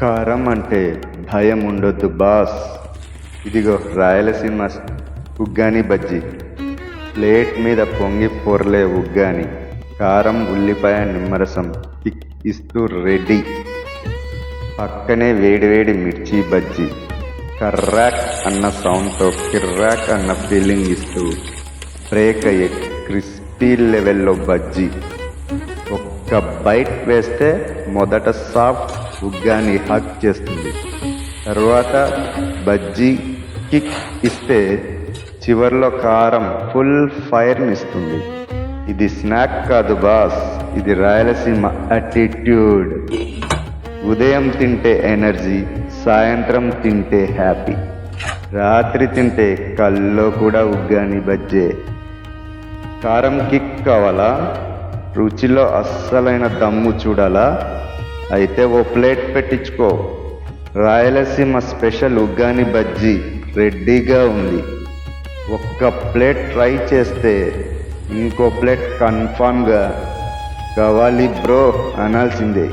కారం అంటే భయం ఉండొద్దు బాస్. ఇదిగో రాయలసీమ ఉగ్గాని బజ్జీ. ప్లేట్ మీద పొంగి పొర్లే ఉగ్గాని. కారం, ఉల్లిపాయ, నిమ్మరసం కిక్ ఇస్తూ రెడీ. పక్కనే వేడివేడి మిర్చి బజ్జీ. కర్రాక్ అన్న సౌండ్తో కిర్రాక్ అన్న ఫీలింగ్ ఇస్తూ బ్రేక్ అయ్యే క్రిస్పీ లెవెల్లో బజ్జీ. ఒక్క బైట్ వేస్తే మొదట సాఫ్ట్ ఉగ్గాని హగ్ చేస్తుంది. తర్వాత బజ్జీ కిక్ ఇస్తే చివర్లో కారం ఫుల్ ఫైర్ని ఇస్తుంది. ఇది స్నాక్ కాదు బాస్, ఇది రాయలసీమ అటిట్యూడ్. ఉదయం తింటే ఎనర్జీ, సాయంత్రం తింటే హ్యాపీ, రాత్రి తింటే కల్లో కూడా ఉగ్గాని బజ్జే. కారం కిక్ కావాలా? రుచిలో అస్సలైన దమ్ము చూడాలా? అయితే ఓ ప్లేట్ పెట్టించుకో. రాయలసీమ స్పెషల్ ఉగ్గాని బజ్జీ రెడీగా ఉంది. ఒక్క ప్లేట్ ట్రై చేస్తే ఇంకో ప్లేట్ కన్ఫామ్గా కావాలి బ్రో అనాల్సిందే.